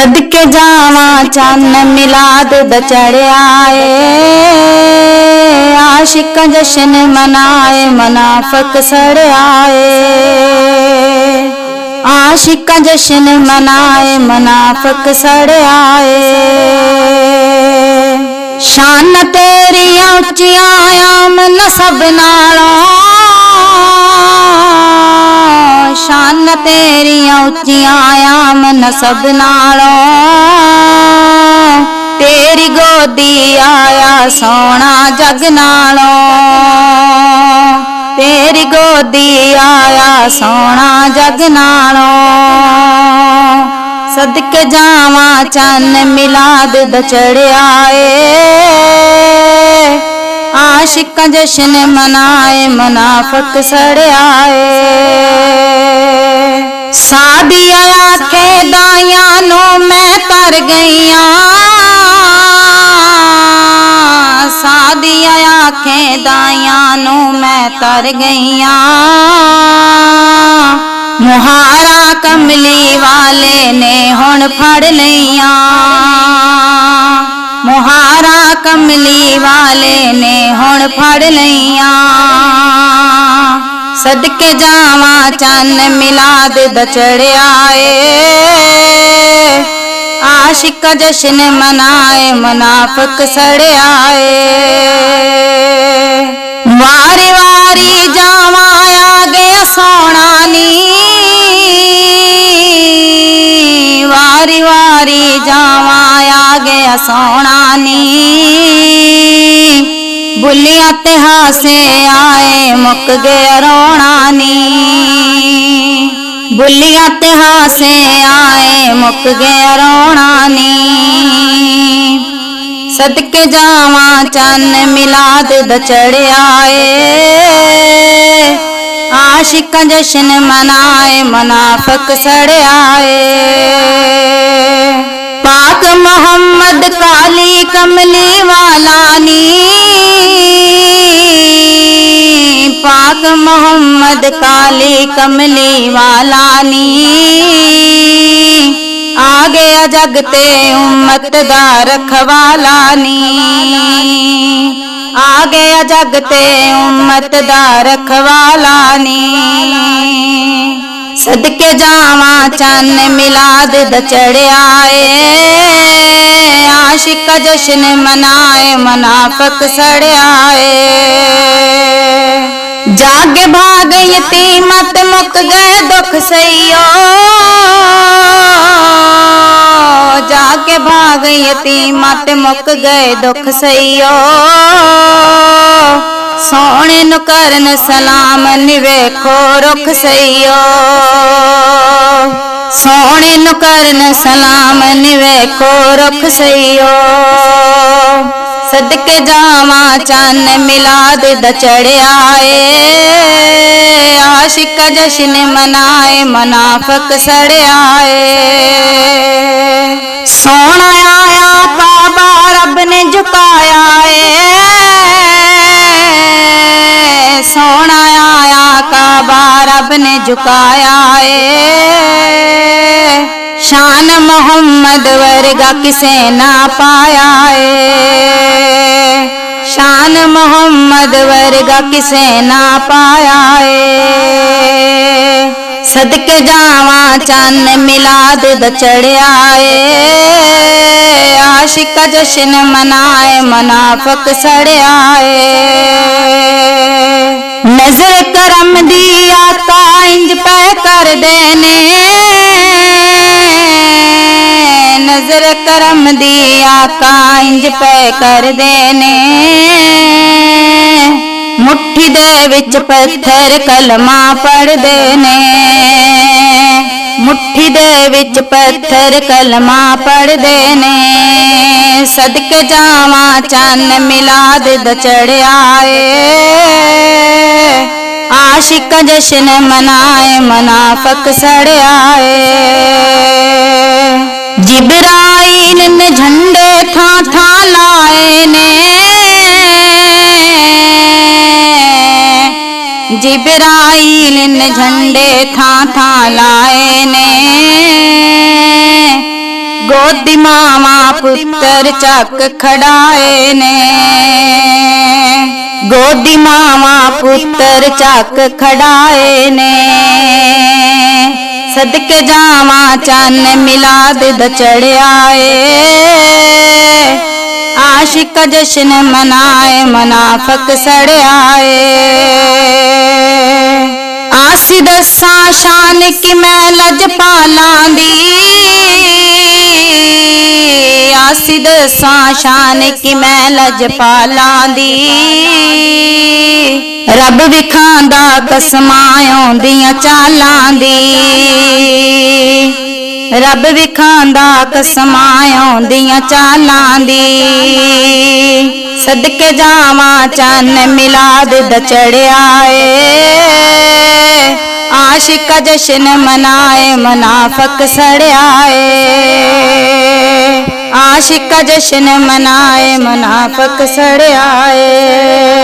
सदके जावा चन्न मिलाद द चढ़िया आशिक जश्न मनाए मुनाफिक सड़ियाए। आशिक जश्न मनाए मुनाफिक सड़ियाए। शान तेरिया उच्चियां आमन सब नालों। शान तेरिया उच्चियां आमन सब नालों। तेरी गोदी आया सोना जग नालों। तेरी गोदी आया सोना जग नालों। सदके जावा चन्न मिलाद द चढ़ियाए आशिक जश्न मनाए मुनाफिक सड़ियाए। सादिया आखे दाइया नो मैं तर गईया। सादिया आखे दाइया नो मैं तर गईया। मुहारा कमली वाले ने हुण फड़ लिया। मुहारा कमली वाले ने हुण फड़ लिया। सदके जावा चन्न मिलाद द चढ़ियाए आशिक जश्न मनाए मुनाफिक सड़ियाए। वारी वारी जावा आ गया सोना नी। वारी वारी जावा आ गया सोना नी। बुलियां ते हासे आए मुक गया रोना नी। बुलियां ते हासे आए मुक गया रोना नी। सदके जावा चन्न मिलाद द चढ़ियाए आशिक जश्न मनाए मुनाफिक सड़ियाए। पाक मोहम्मद काली कमली वाला नी। पाक मोहम्मद काली कमली वाला नी। आ गया जगते उम्मत दा रखवाला नी। आ गया जगते उम्मत दा रखवाला नी। सदके जावा चन्न मिलाद द चढ़ियाए आशिक जश्न मनाए मुनाफिक सड़ियाए। जागे भाग यतीमत मुक गए दुख सहियो। जागे भाग यतीमत मुक गए दुख सहियो। सोने नु करन सलाम निवेखो रुख सहियो। सोने नु करन सलाम निवेखो रुख सहियो। सदके जावा चन्न मिलाद द चढ़ियाए आशिक जश्न मनाए मुनाफिक सड़ियाए। सोना आया काबा रब ने झुकाया है। सोना आया काबा रब ने झुकाया है। शान मोहम्मद वर्गा किसे ना पाया है। शान मोहम्मद वर्गा किसे ना पाया है। सदके जावा चन्न मिलाद द चढ़ियाए आशिक जश्न मनाए मुनाफिक सड़ियाए। नजर करम दी आका इंज पै कर देने। नजर करम दी आका इंज पै कर देने। मुट्ठी दे विच पत्थर कलमा पढ़ देने। मुट्ठी दे विच पत्थर कलमा पढ़ देने। सदके जावा चन्न मिलाद द चढ़ियाए आशिक जश्न मनाए मुनाफिक सड़ियाए। जिब्राइल ने झंडे था लाए ने। जिब्राइल ने झंडे था लाए ने। ਗੋਦੀ ਮਾਵਾਂ ਪੁੱਤਰ ਚੱਕ ਖੜਾਏ ਨੇ, ਗੋਦੀ ਮਾਵਾਂ ਪੁੱਤਰ ਚੱਕ ਖੜਾਏ ਨੇ। ਸਦਕੇ ਜਾਵਾਂ ਚੰਨ ਮਿਲਾਦ ਦਾ ਚੜਿਆ ਏ, ਆਸ਼ਿਕ ਜਸ਼ਨ ਮਨਾਏ ਮੁਨਾਫਕ ਸੜਿਆ ਏ। ਆਸੀ ਦੱਸਾਂ ਸ਼ਾਨ ਕਿ ਮੈਂ ਲਜਪਾਲਾਂ ਦੀ, ਆਸੀ ਦੱਸਾਂ ਸ਼ਾਨ ਕਿ ਮੈਂ ਲਜਪਾਲਾਂ ਦੀ। ਰੱਬ ਵਿਖਾਂਦਾ ਕਸਮਾਂ ਆਉਂਦੀਆਂ ਚਾਲਾਂ ਦੀ, ਰੱਬ ਵਿਖਾਂਦਾ ਕਸਮਾਂ ਆਉਂਦੀਆਂ ਚਾਲਾਂ ਦੀ। ਸਦਕੇ ਜਾਵਾਂ ਚੰਨ ਮਿਲਾਦ ਦਾ ਚੜਿਆ ਏ, ਆਸ਼ਿਕ ਜਸ਼ਨ ਮਨਾਏ ਮੁਨਾਫਕ ਸੜਿਆ ਏ, ਆਸ਼ਿਕ ਜਸ਼ਨ ਮਨਾਏ ਮੁਨਾਫਕ ਸੜਿਆ ਏ।